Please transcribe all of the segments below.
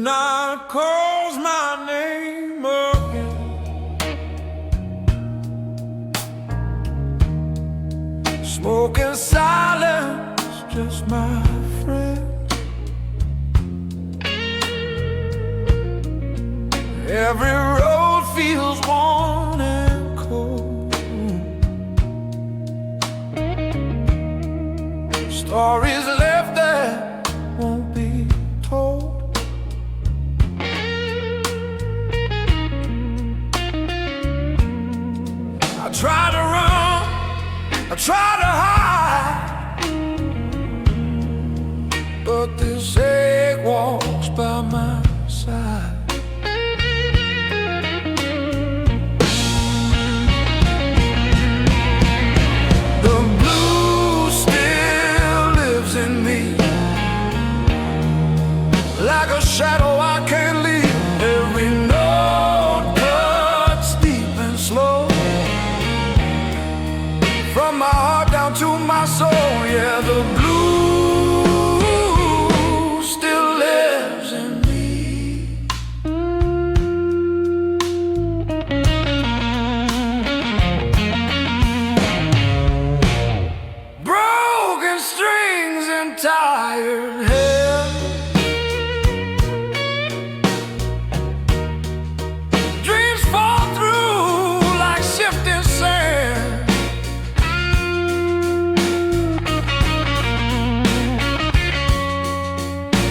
midnight calls my name again. Smoke and silence, just my friend. Every road feels worn and cold. Stories left that won't be told. I try to run, I try to hide, but this egg walks by my side. The blue still lives in me, like a shadow I can't leave. Every note cuts deep and slow, from my heart down to my soul. Yeah, the blue still lives in me. Broken strings and tired head, dreams fall through like shifting sand.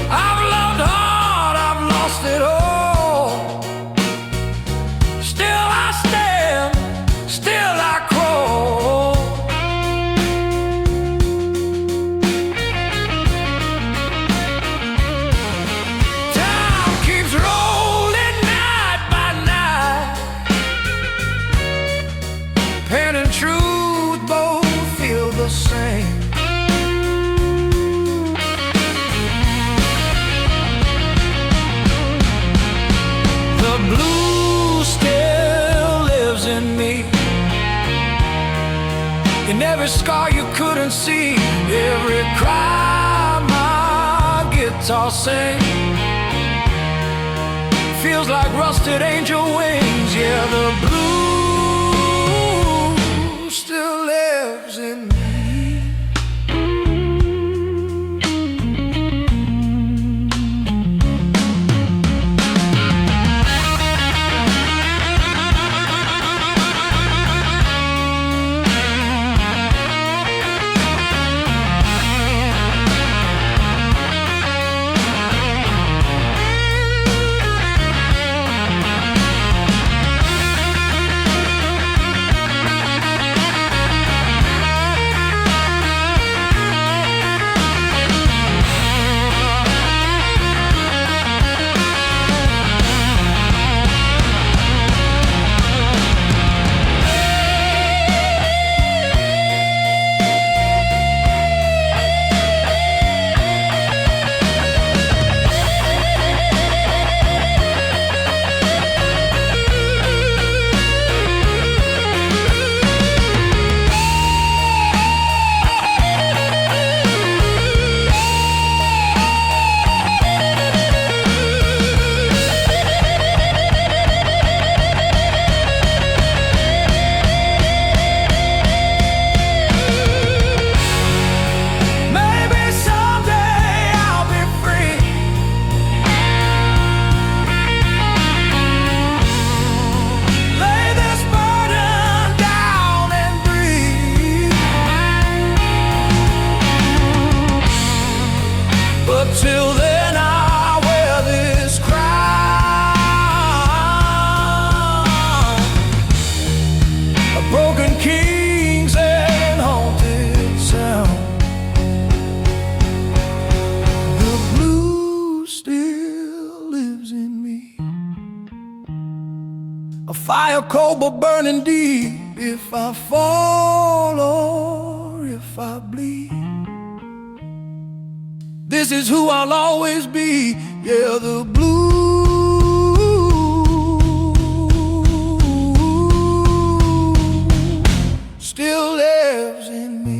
I've loved hard, I've lost it all. Still I stand, still I crawl. Time keeps rolling night by night. Pain and truth both feel the same. The blue still lives in me, in every scar you couldn't see, every cry my guitar sings. Feels like rusted angel wings. Yeah, the blue still lives in me. But till then I wear this crown of broken kings and haunted sound. The blue still lives in me, a fire cold but burning deep. If I fall or if I bleed, this is who I'll always be. Yeah, the blue still lives in me.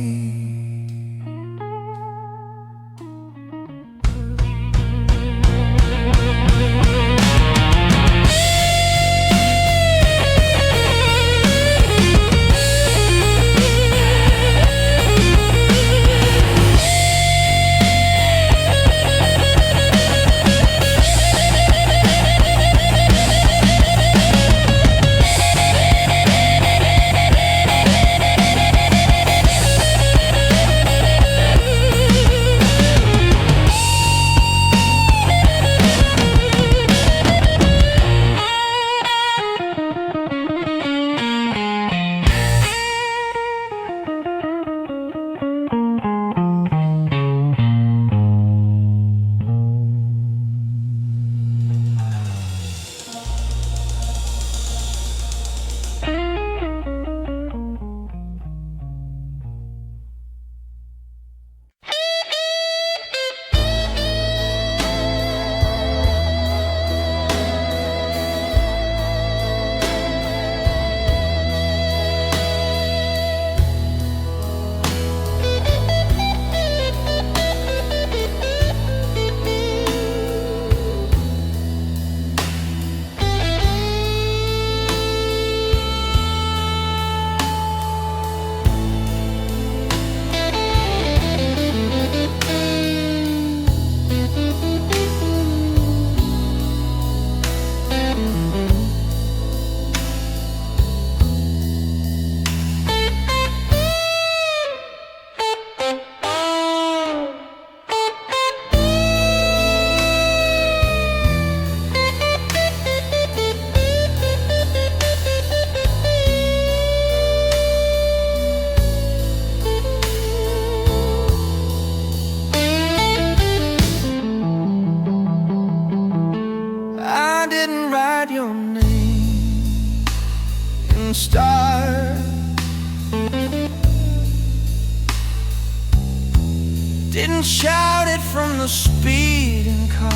didn't shout it from the speeding car.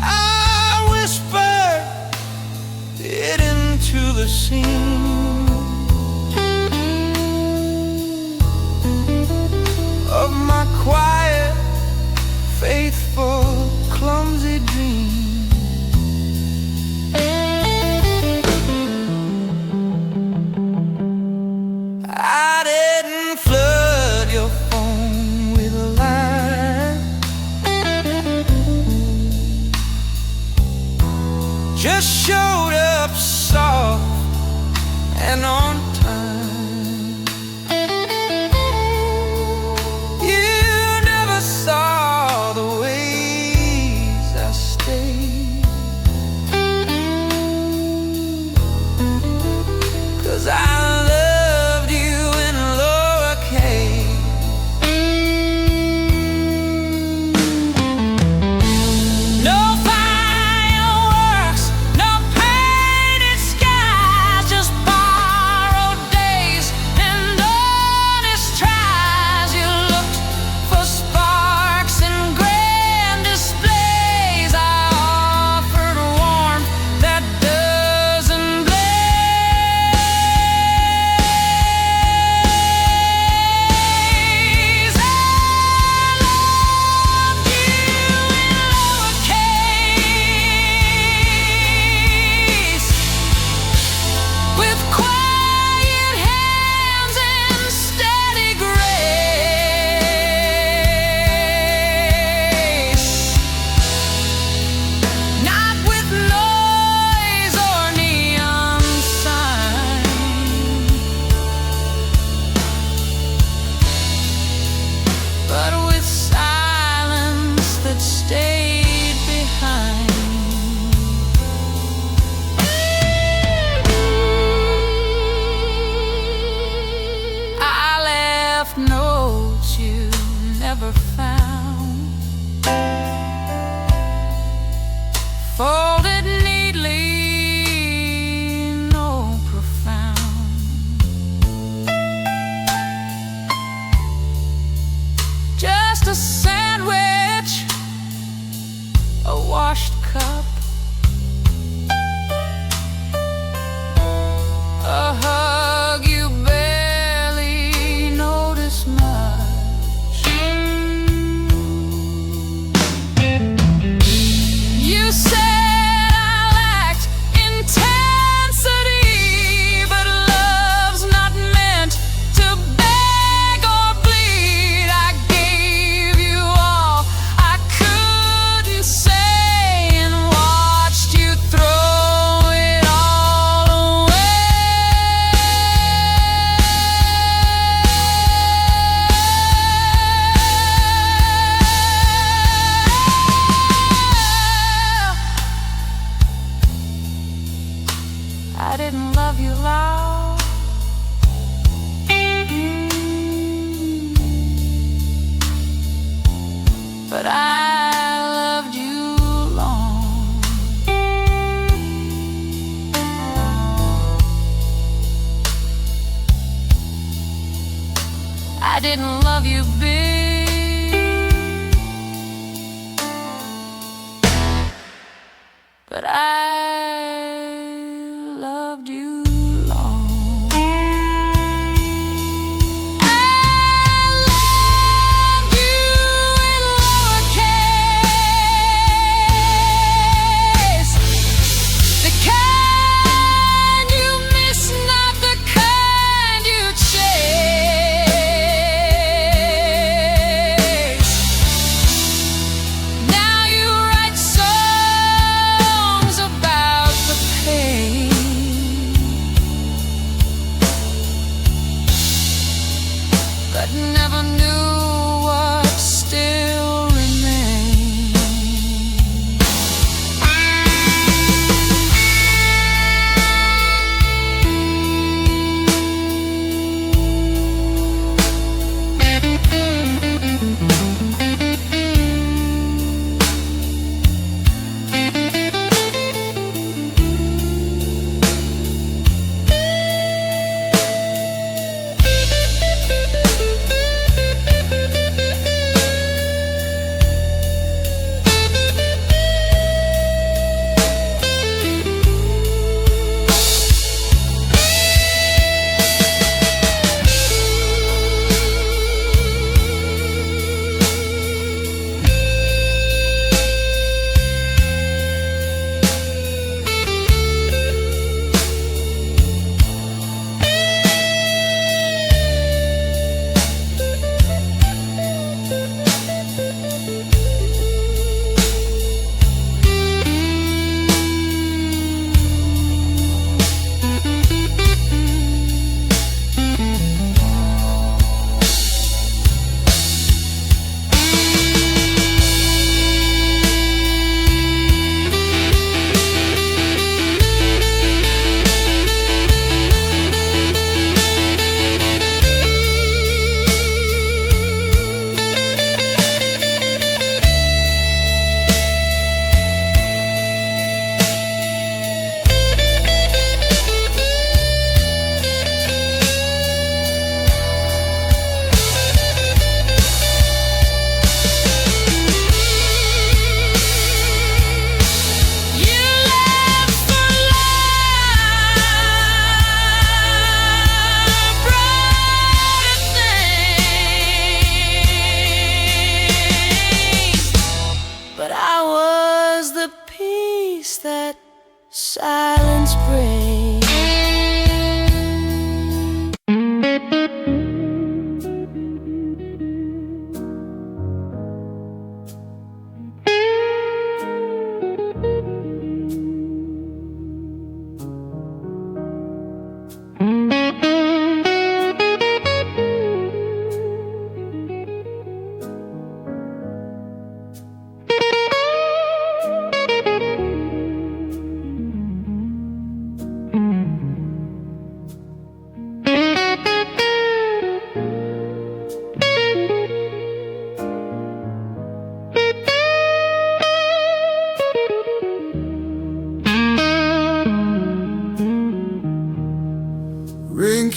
I whispered it into the scene of my quiet, faithful, clumsy dream. I didn't flood your phone with a lie, just showed up soft and on time. You never saw the ways I stayed, 'cause I loved you in lowercase. No fireworks, no painted skies, just borrowed days and honest tries. You looked for sparks and grand displays. I offered warmth that doesn't blaze. I loved you in lowercase, with quiet hands and steady grace, not with noise or neon sign, but with silence that stayed behind. I left notes you never found, folded neatly, no profound. Just a sandwich, a washed cup, a hug you barely notice much. You said I lacked intensity, but love's not meant to beg or bleed. I gave you all I couldn't say and watched you throw it all away. I didn't love you loud, but I loved you long. I didn't love you big, but I loved you long. I loved you in lowercase, the kind you miss, not the kind you chase. Now you write songs about the pain, but never knew what still remains.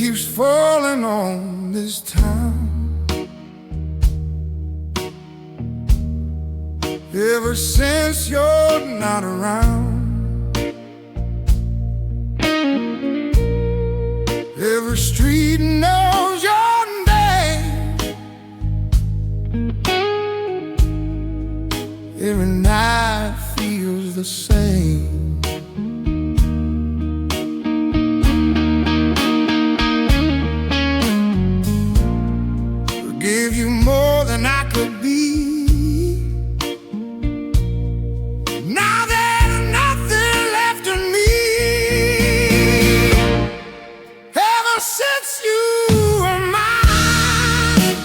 keeps falling on this town. Ever since you're not around, every street knows your name. Every night feels the same. Gave you more than I could be. Now there's nothing left in me. Ever since you were mine,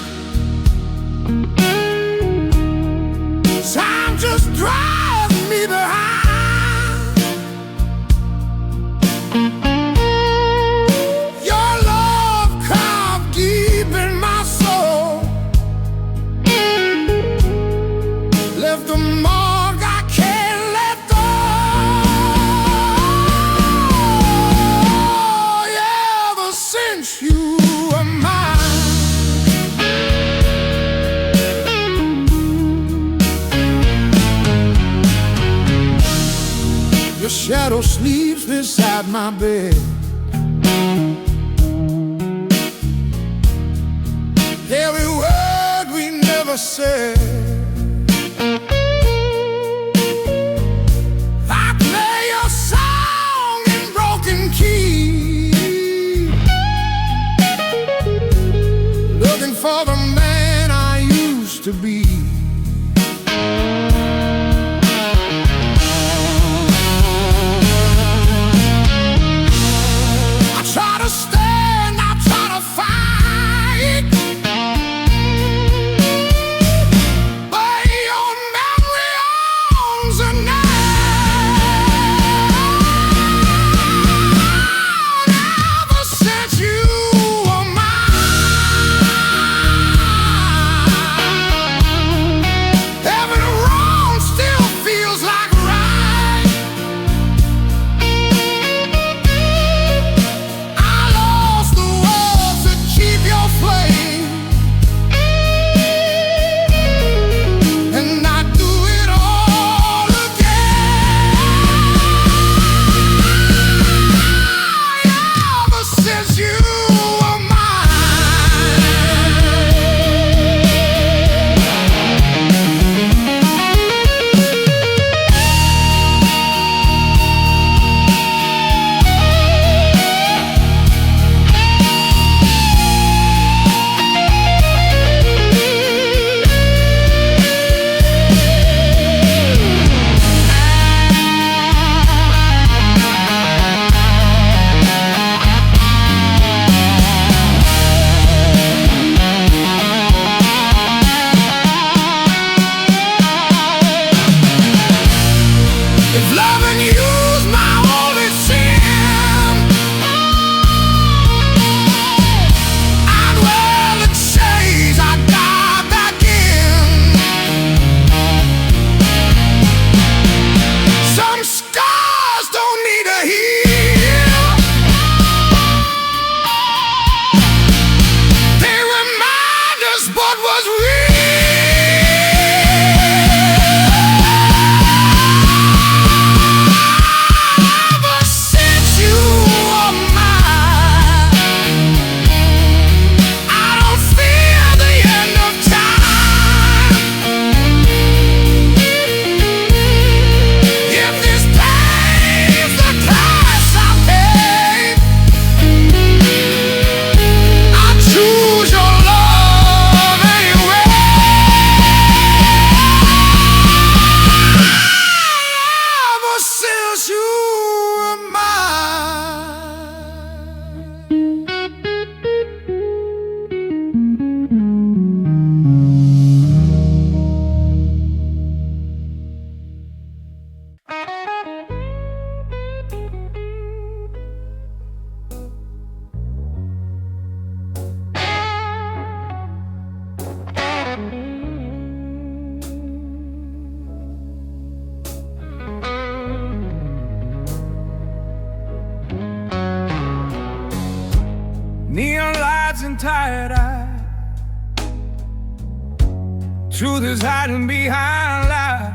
time just drives me behind. Your love carved deep in my soul, left a mark I can't let go. Yeah, ever since you were mine. Your shadow sleeps beside my bed. Every word we never said, I play your song in broken key, looking for the man I used to be. I try to stand, I try to fight, neon lights and tired eyes. Truth is hiding behind lies.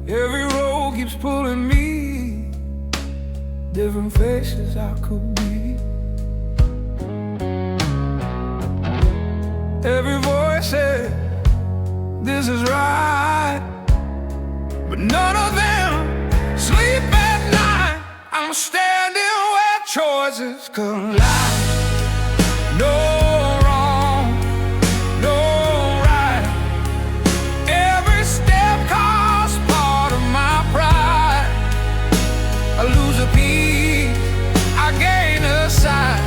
Every road keeps pulling me, different faces I could be. Every voice says this is right, but none of them sleep at night. I'm standing where choices collide. No wrong, no right. Every step costs part of my pride. I lose a piece, I gain a side.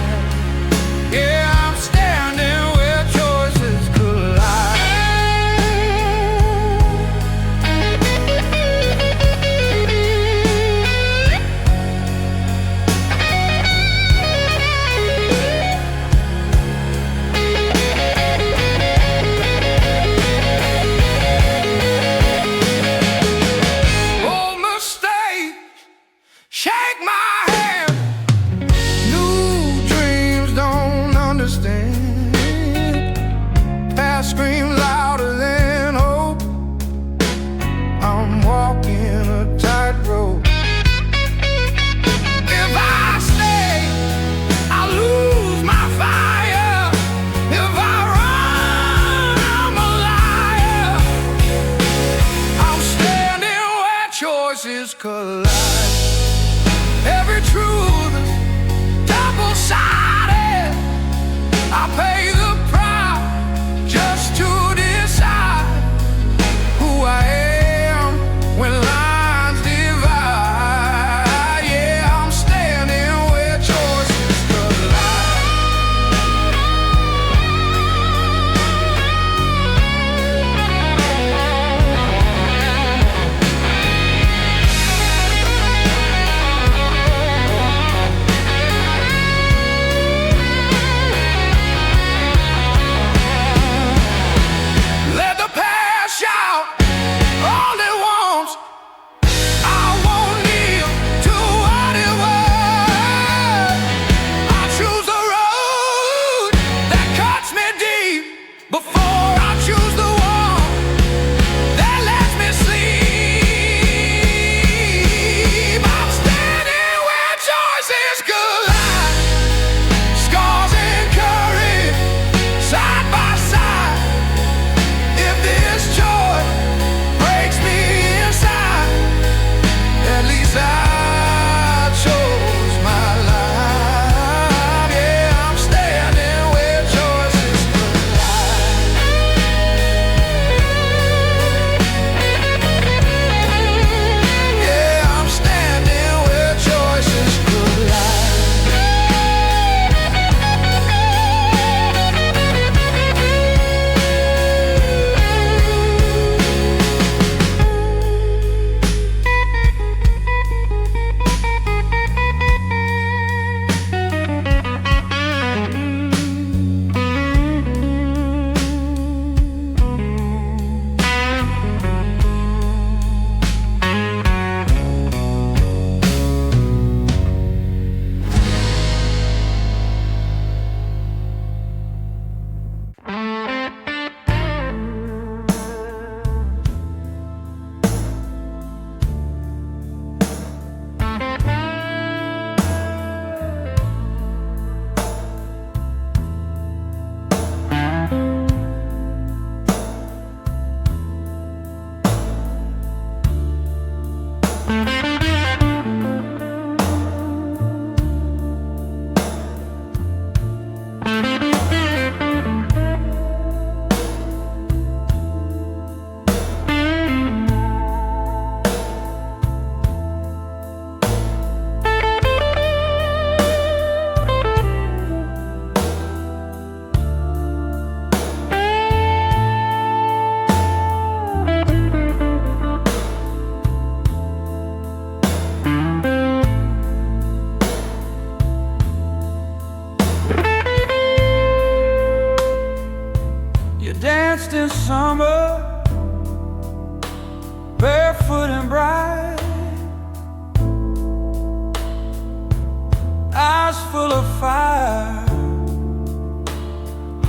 Yeah, I'm standing where choices collide.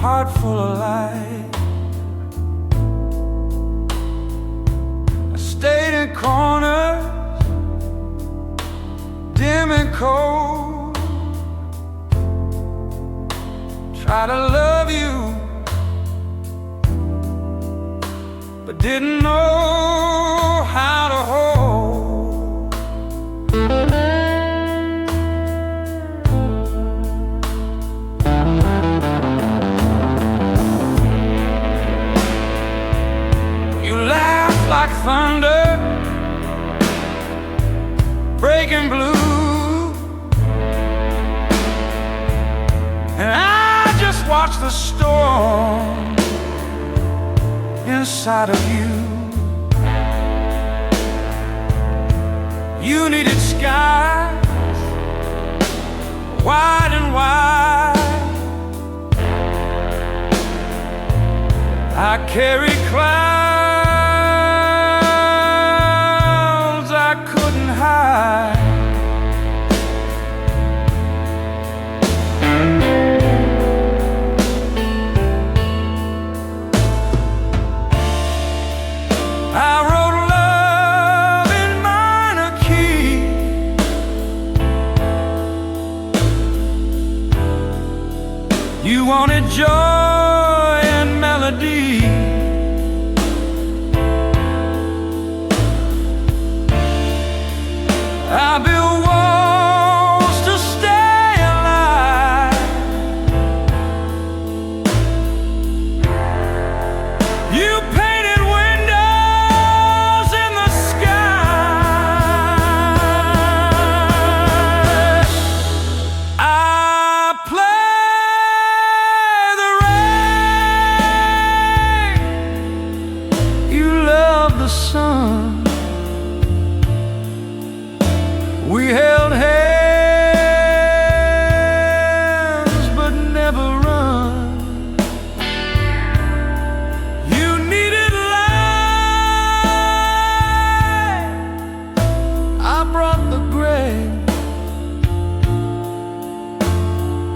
heart full of light. I stayed in corners, dim and cold. Try to love you, but didn't know how to hold. You laugh like thunder, breaking blue, and I just watch the storm inside of you. You needed skies wide and wide. I carry clouds I couldn't hide. I wrote love in minor key. You wanted joy and melody. I built walls to stay alive. You painted windows in the sky. I play the rain. You love the sun. We held hands but never run. You needed light, I brought the gray,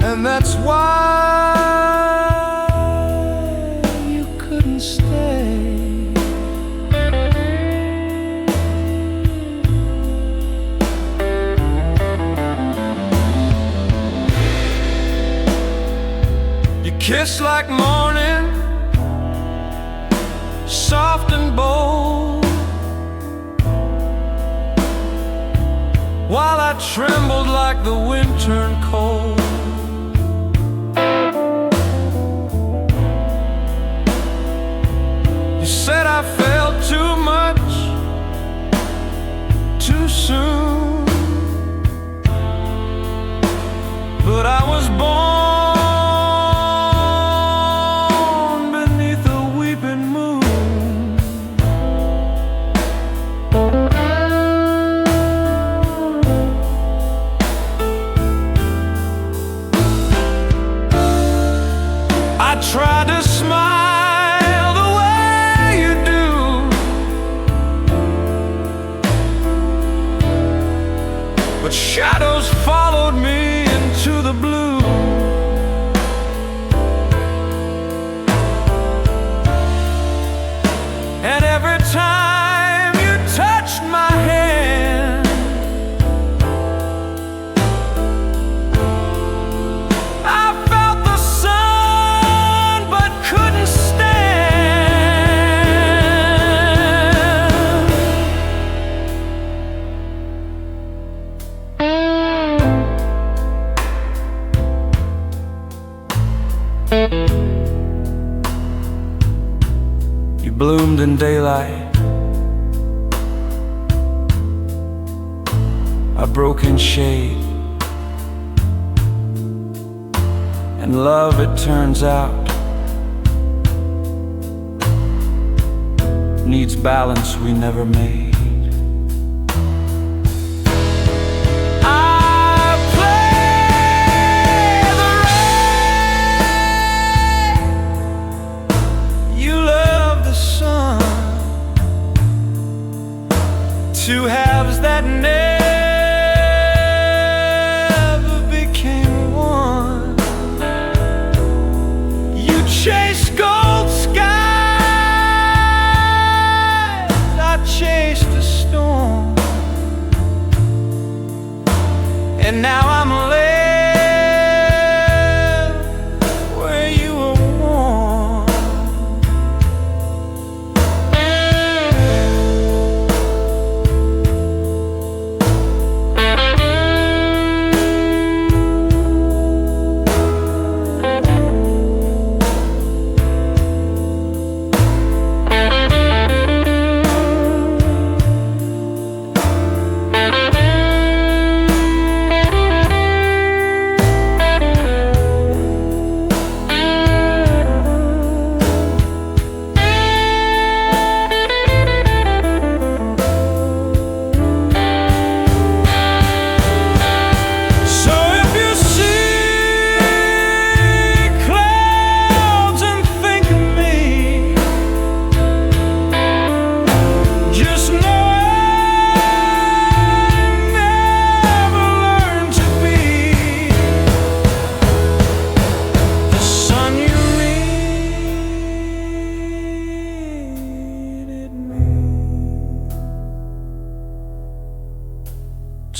and that's why you couldn't stay. Kiss like morning, soft and bold, while I trembled like the wind turned cold. You said I felt too much, too soon, but I was born tried to smile the way you do, but shadows followed me into the blue. And every time you touched my hand, you bloomed in daylight, a broken shade, and love, it turns out, needs balance we never made. Two halves that never became one. You and now I'm left where you were warm.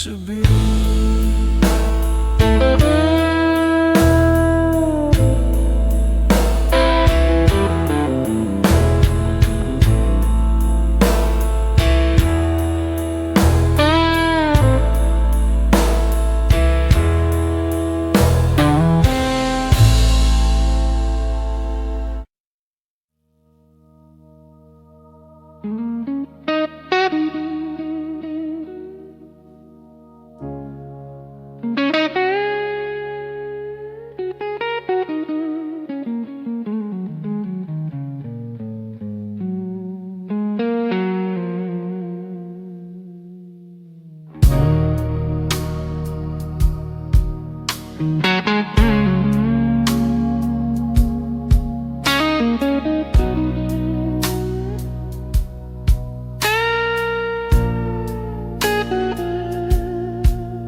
To be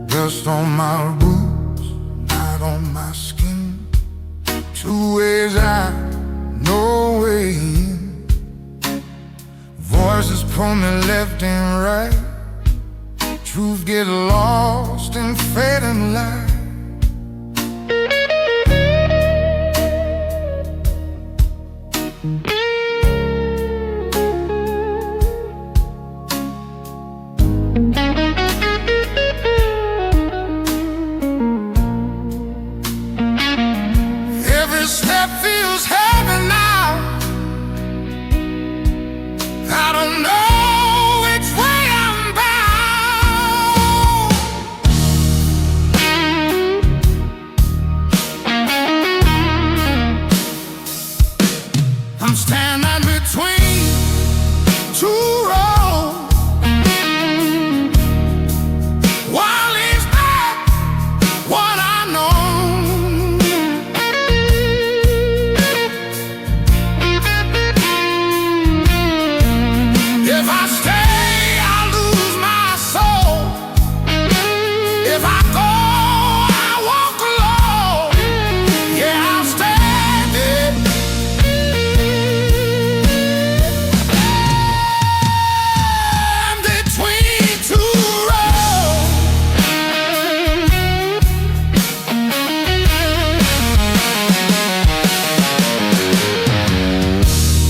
dust on my boots, not on my skin. Two ways out, no way in. Voices pull me left and right. Truth get lost in fading light. Step feels heavy now. I don't know which way I'm bound. I'm standing between two roads. One leads back, one I know. If I stay, I lose my soul. If I go, I walk alone. Yeah, I'll stand it. I'm between two roads.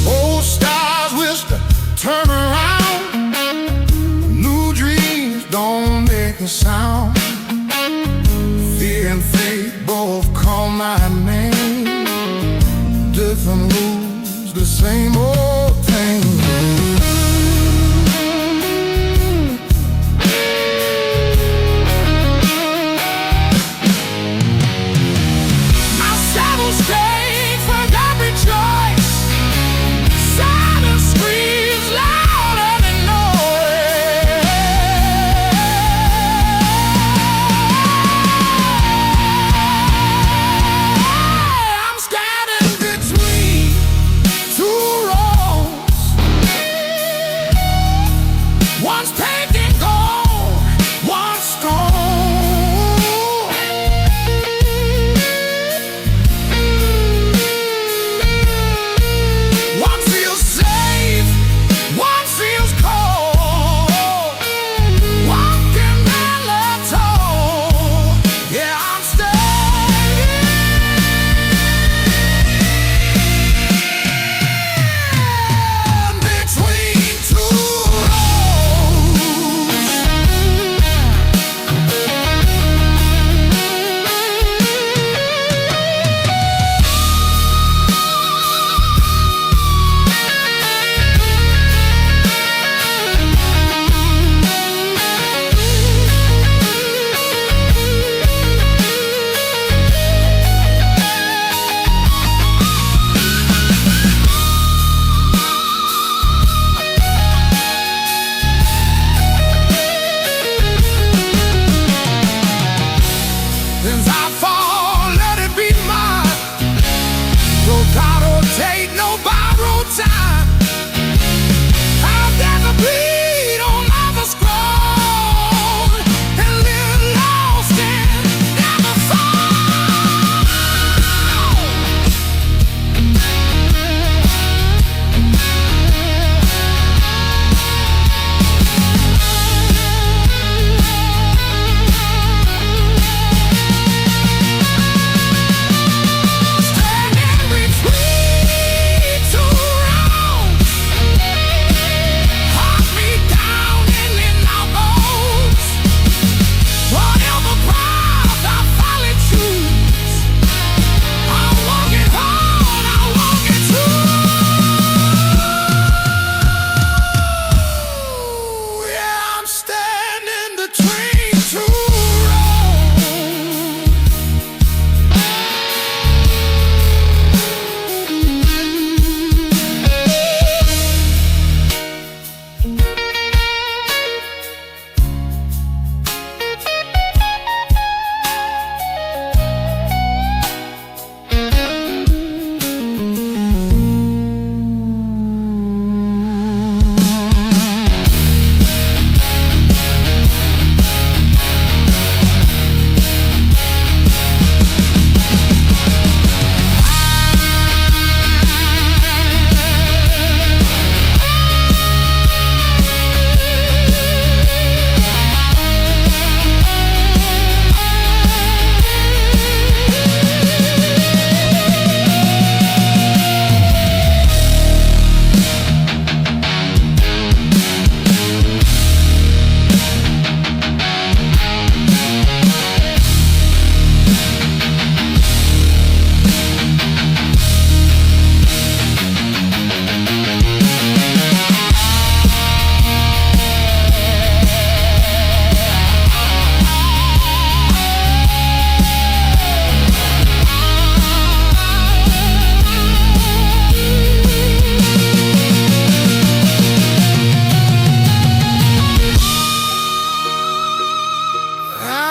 Old stars whisper, turn around. Don't make a sound. Fear and fate both call my name. Different rules, the same old thing. My saddle straight for every choice. Silence screams louder than noise. I'm standing between two roads.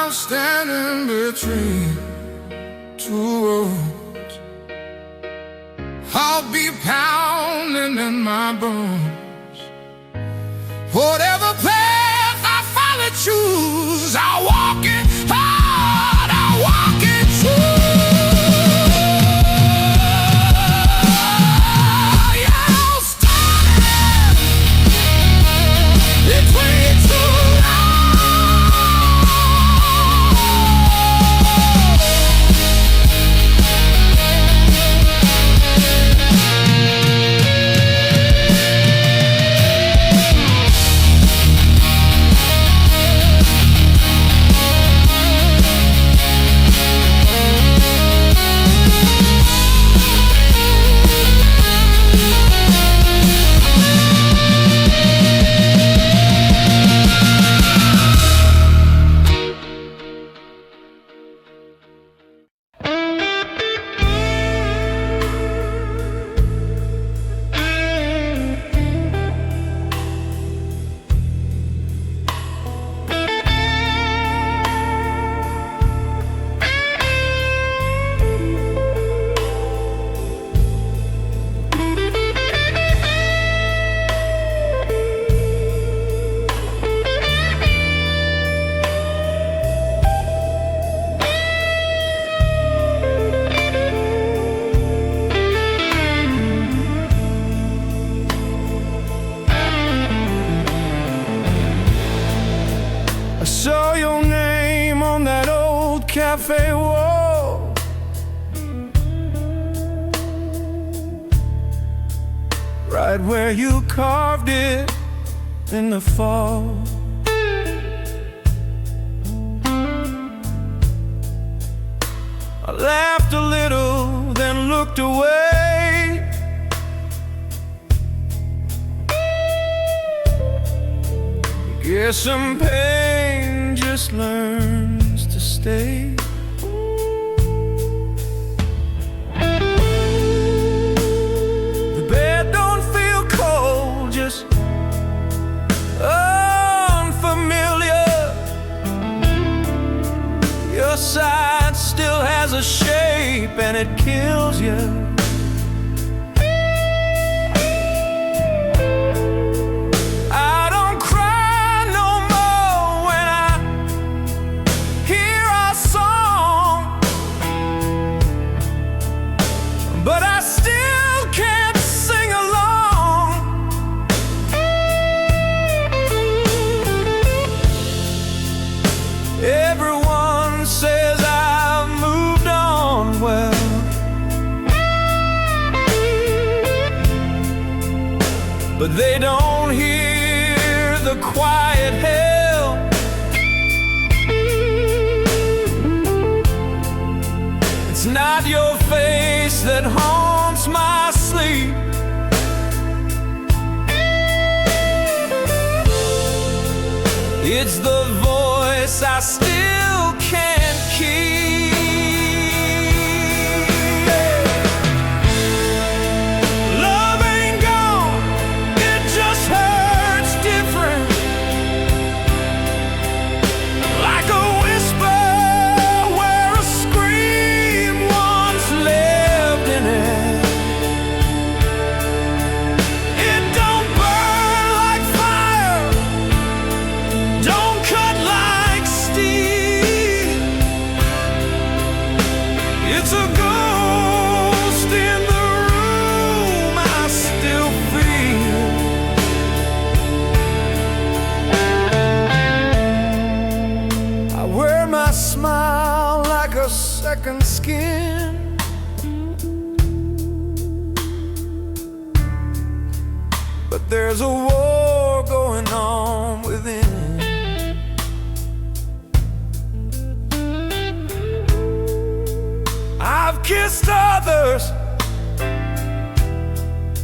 I'm standing between two roads. I'll be pounding in my bones. Whatever path I finally choose, I'll walk it hard, I'll walk it true. Yeah, I'll stand between two saw your name on that old cafe wall. Right where you carved it in the fall. I laughed a little, then looked away. Guess some pain just learns to stay. The bed don't feel cold, just unfamiliar. Your side still has a shape and it kills you. But I still can't sing along. Everyone says I've moved on well, but they don't hear the quiet hell. It's not your face that haunts my sleep. It's the voice I still can't keep. Love ain't gone, it just hurts different. Like a whisper where a scream once lived in it. It don't burn like fire, don't cut like steel. It's a ghost in the room I still feel. I wear my smile like a second skin. But there's a war going on within. I've kissed others,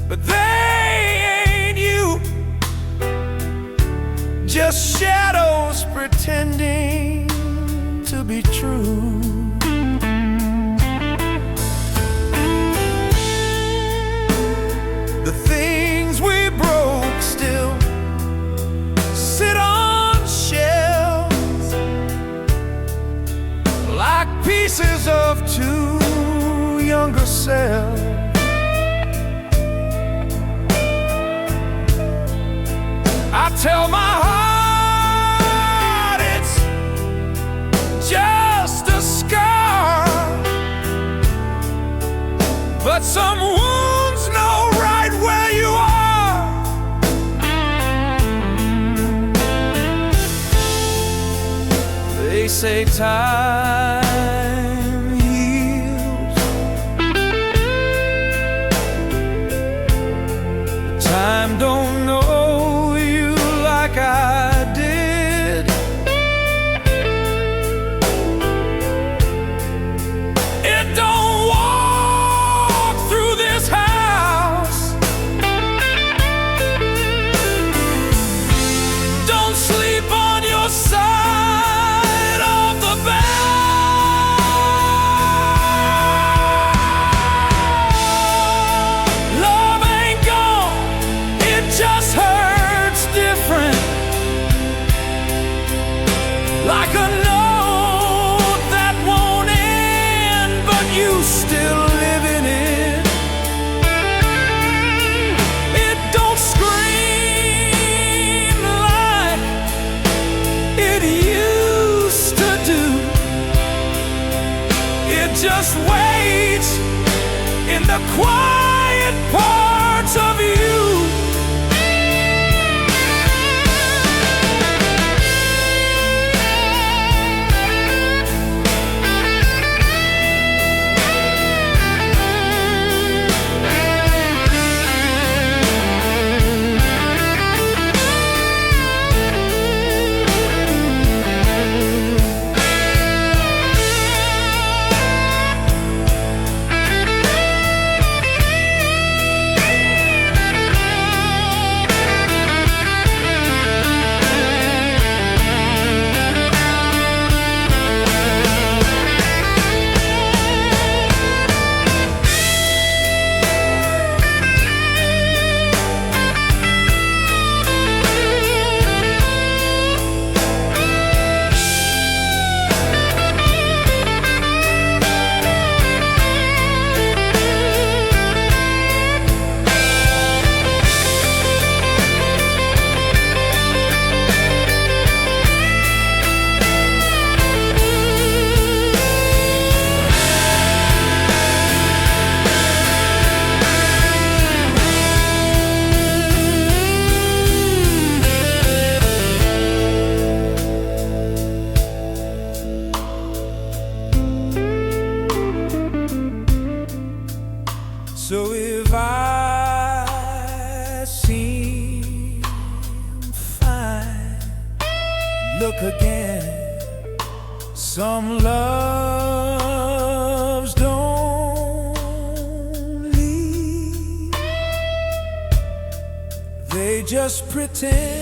but they ain't you. Just shadows pretending to be true. The things we broke still sit on shelves. like pieces of two younger selves. I tell my heart it's just a scar, but some wounds know right where you are. They say time heals, time don't know like I did. It don't walk through this house, don't sleep on your side of the bed. Love ain't gone, it just hurts different, like a note that won't end, but you still live in it. It don't scream like it used to do. It just waits in the quiet parts of you. So if I seem fine, look again. Some loves don't leave, they just pretend.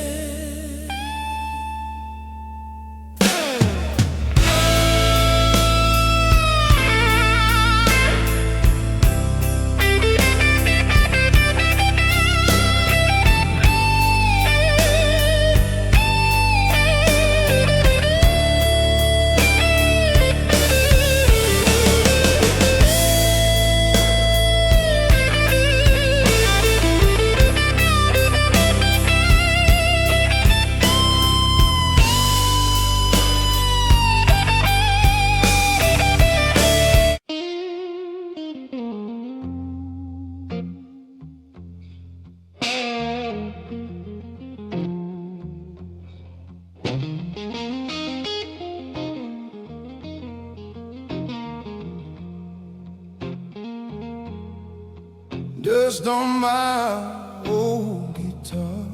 Dust on my old guitar,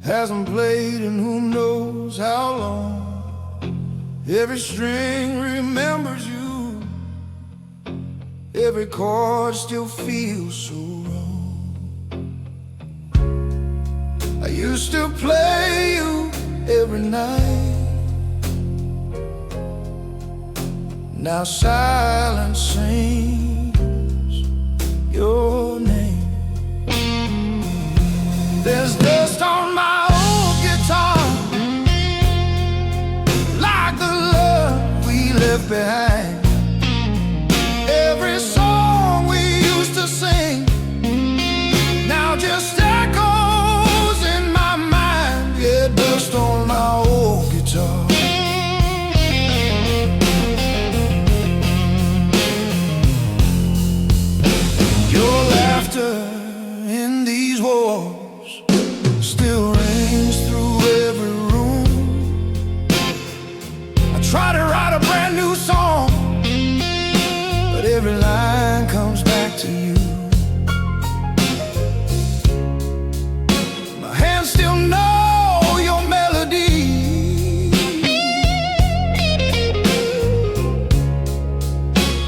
hasn't played in who knows how long. Every string remembers you, every chord still feels so wrong. I used to play you every night, now silence sings your name. There's dust on my old guitar, like the love we left left behind. Every song we used to sing now just echoes in my mind. Yeah, dust on my old guitar. Your laughter in these walls still rings through every room. I try to write a brand new song, but every line comes back to you. My hands still know your melody,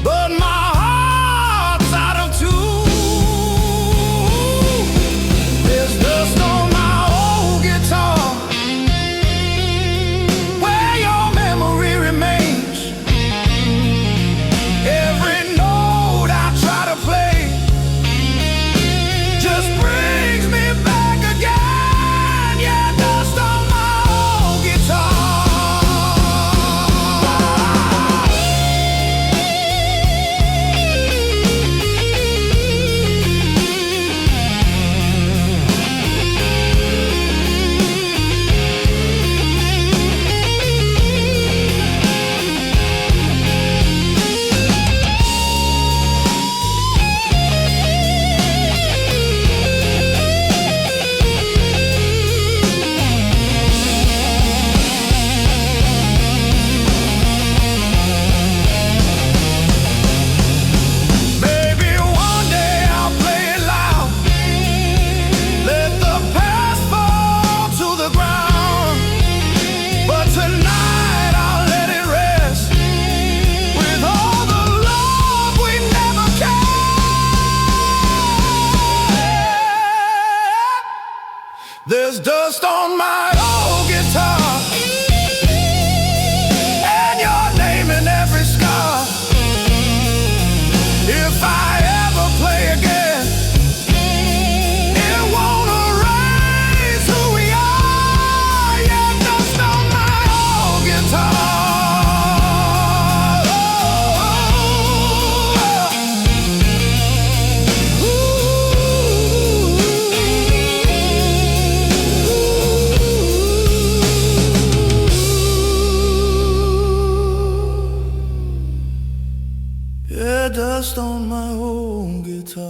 but my heart's out of tune. There's dust on my old guitar where your memory remains. Every note I try to play just brings me back again. Yeah, dust on my old guitar. Maybe one day I'll play it loud, let the past fall to the ground. But tonight I'll let it rest with all the love we never cared. There's dust on my old guitar and your name in every scar. If I ever play again, it won't erase who we are. Yeah, dust on my old guitar. Yeah, dust on my old guitar.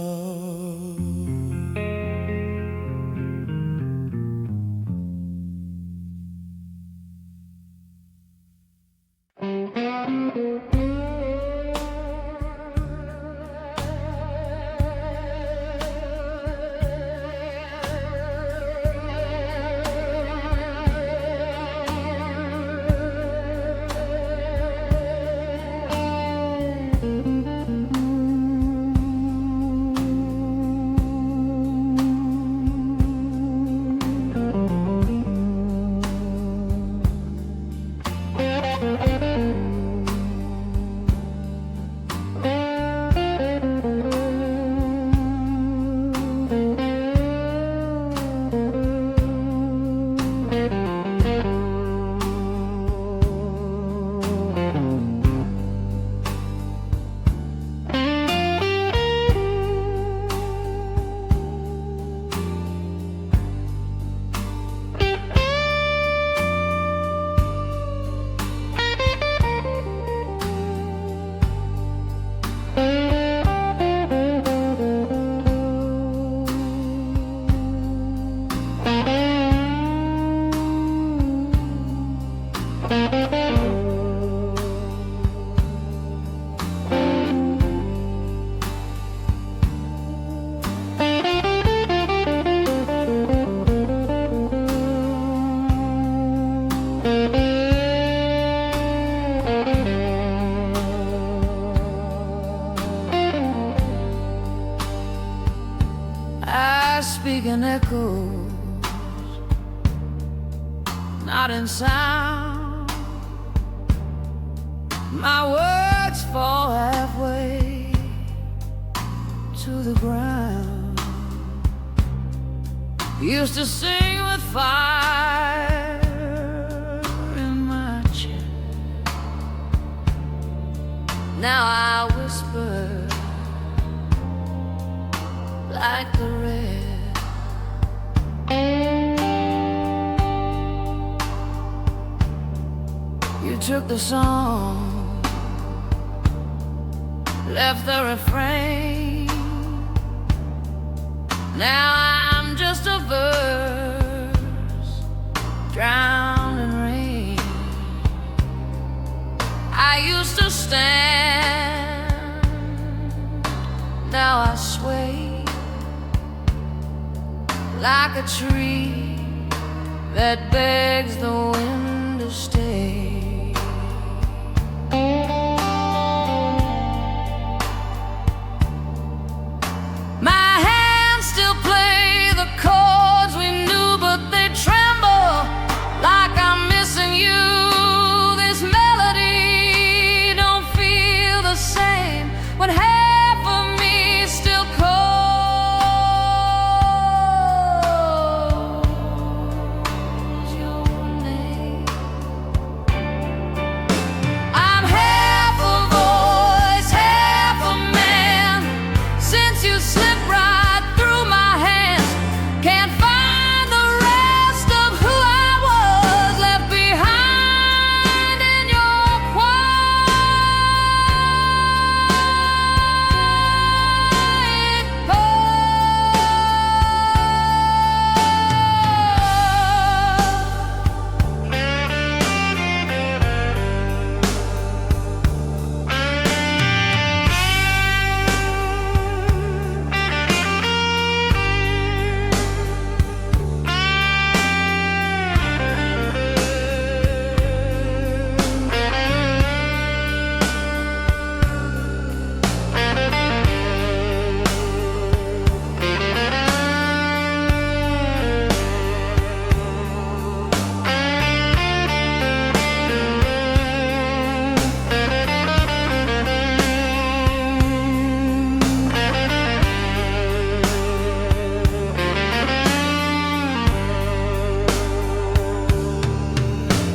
I speak in echoes, not in sound. My words fall halfway to the ground. Used to sing with fire in my chest, Now I whisper like the rest. You took the song, left the refrain. Now I'm just a verse drowned in rain. I used to stand, now I sway like a tree that begs the wind to stay. My hands still play the chords we knew, but they tremble like I'm missing you. This melody don't feel the same when half of me still calls your name. I'm half a voice, half a man. Since you slipped right through my hands, can't find the rest of who I was, left behind in your quiet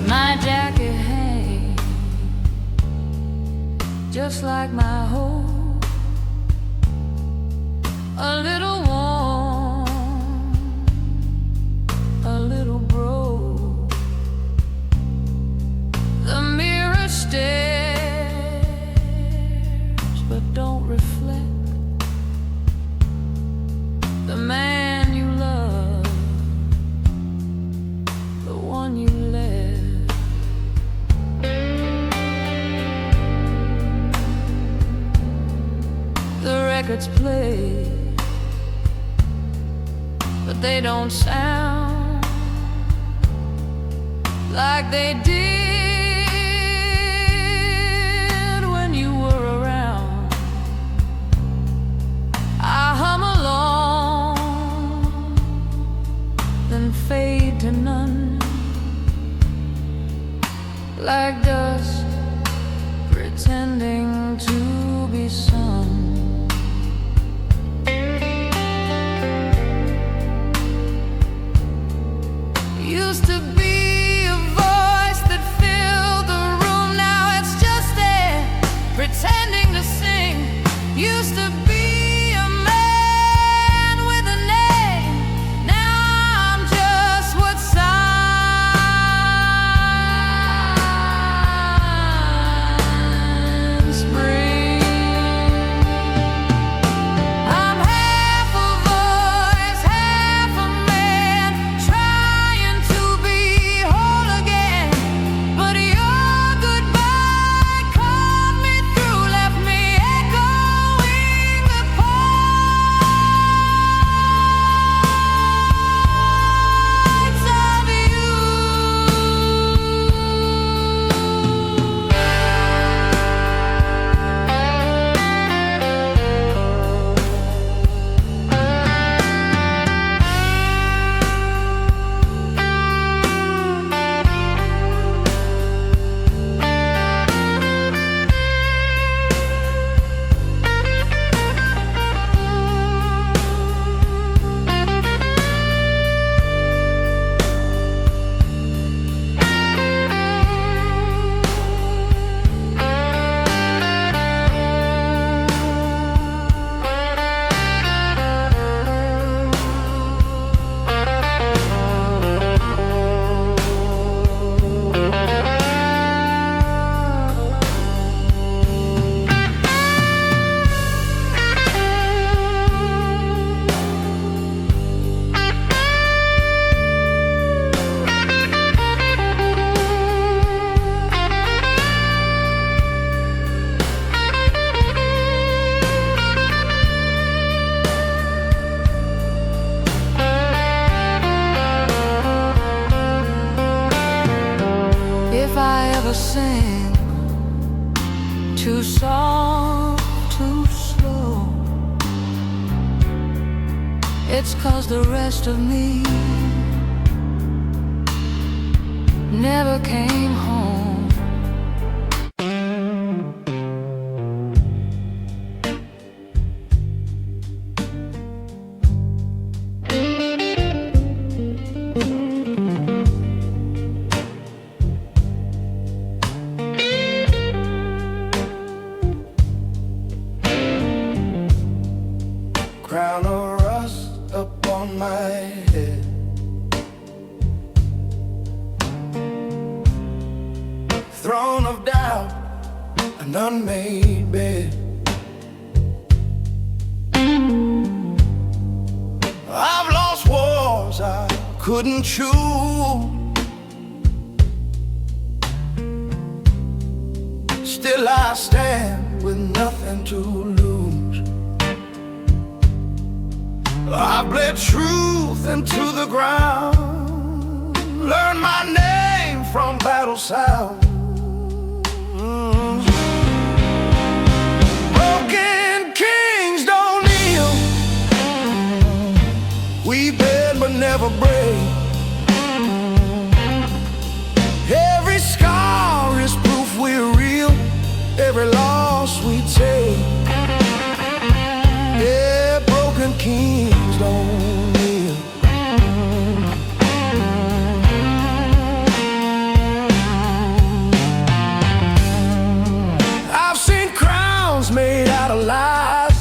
my jacket hangs just like my hope, a little warm, a little broke. The mirror stares but don't reflect the man you love, the one you left. The records play, but they don't sound like they did when you were around. I hum along, then fade to none, like dust pretending to be sun. Used to be a voice that filled too soft, too slow. It's 'cause the rest of me never came home. Crown of rust upon my head, throne of doubt, an unmade bed. I've lost wars I couldn't choose, still I stand with nothing to lose. I bled truth into the ground, learned my name from battle sound. Broken kings don't kneel, we bend but never break. Every scar is proof we're real, every loss we take. Yeah, broken kings don't kneel. I've seen crowns made out of lies,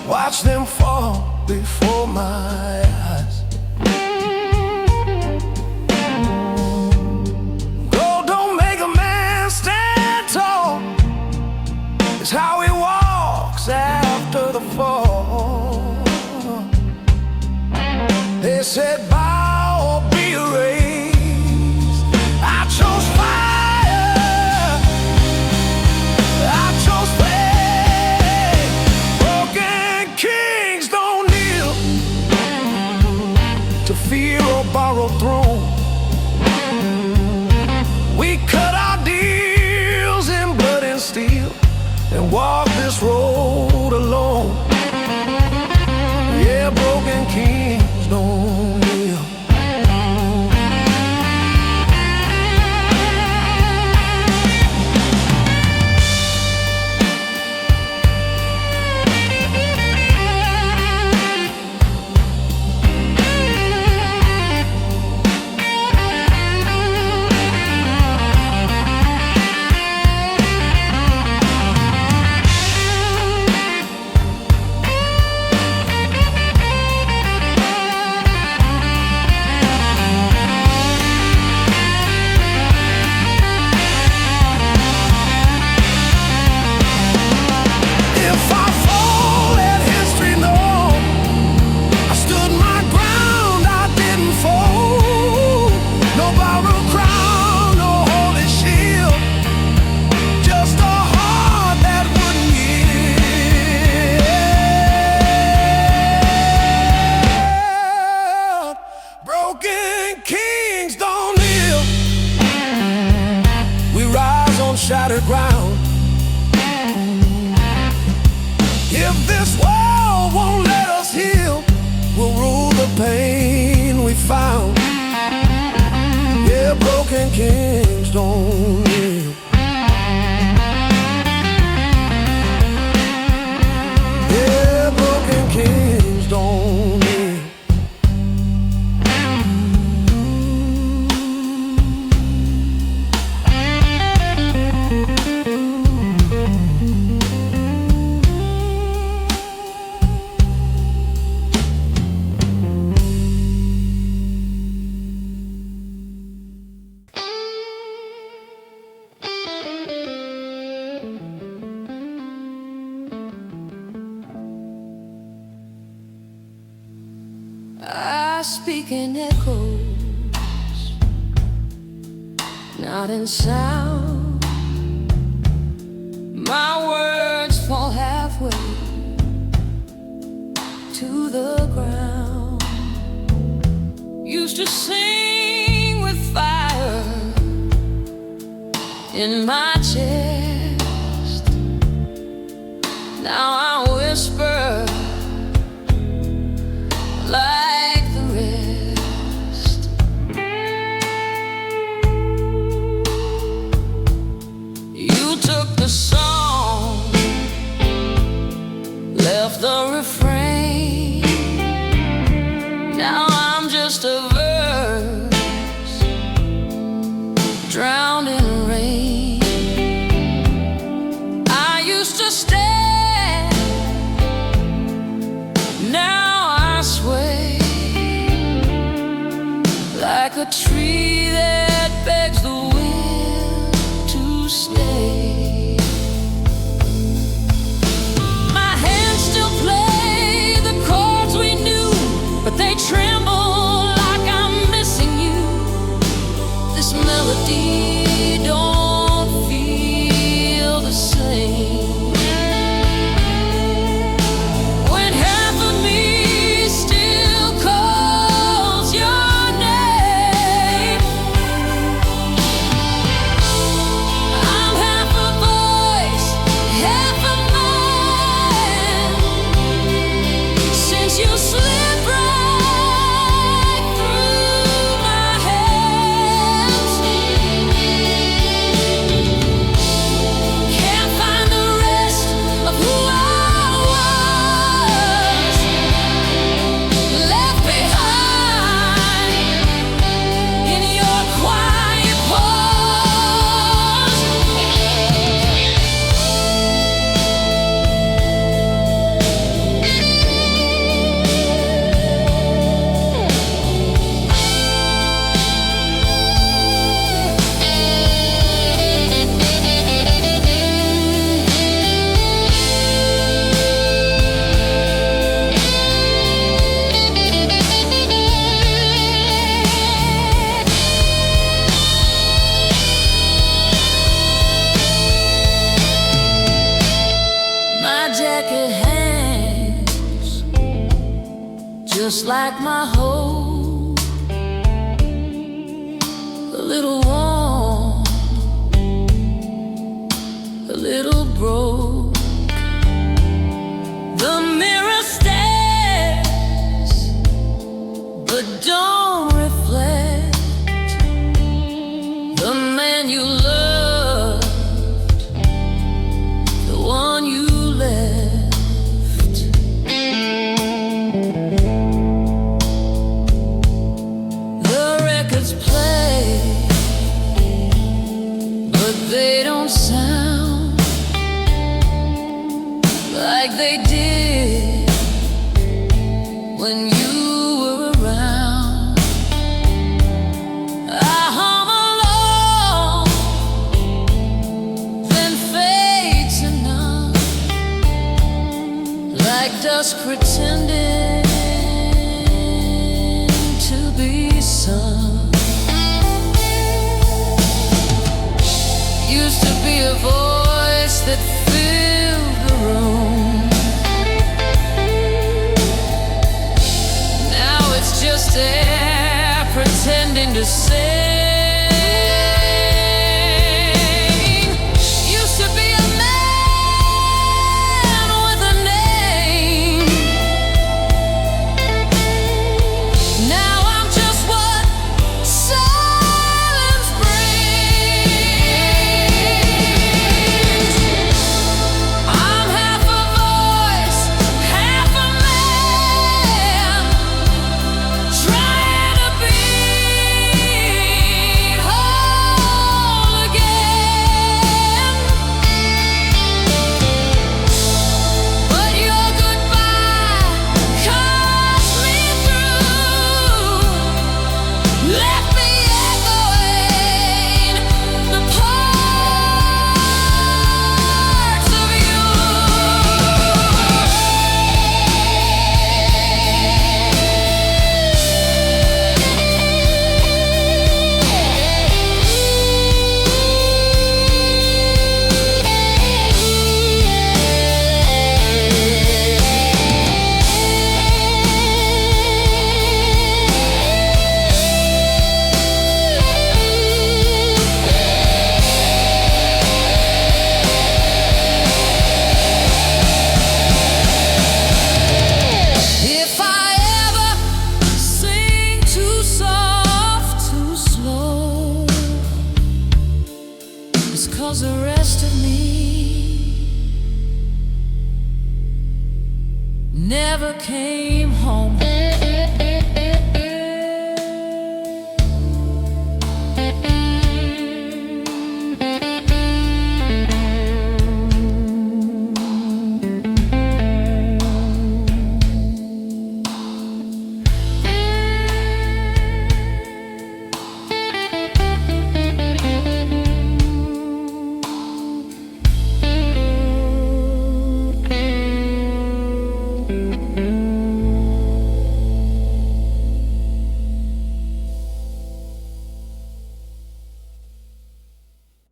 watch them fall before my eyes. Gold don't make a man stand tall, it's how he walks after the fall. They said bow or be erased. I chose fire, I chose faith. Broken kings don't kneel to fear or borrow throne. We cut our deals in blood and steel and walk this road alone. Yeah, broken kings don't kneel. Shattered ground. If this world won't let us heal, we'll rule the pain we found. Yeah, broken kings don't kneel. Yeah, broken kings don't kneel. I speak in echoes, not in sound. My words fall halfway to the ground. Used to sing with fire, in my chest. Now I whisper like the rest. You took the song, left the refrain. Now I'm just a verse drowned in rain. I used to stand, now I sway like a tree that begs the wind to stay. My hands still play the chords we knew, but they tremble like I'm missing you. This melody don't feel the same when half of me still calls your name. I'm half a voice, half a man, since you slipped right through my hands. Can't find the rest of who I was, left behind in your quiet pause. My jacket hangs just like my hope, a little warm, a little broke. The mirror stares but don't reflect the man you love, the one you left. The records play, but they don't sound like they did when you were around. I hum along, then fade to none, like dusk pretending to be sun. Used to be a voice that filled the room. Now it's just air pretending to sing. Used to be a man with a name. Now I'm just what silence brings. I'm half a voice, half a man, trying to be 'cause the rest of me never came home.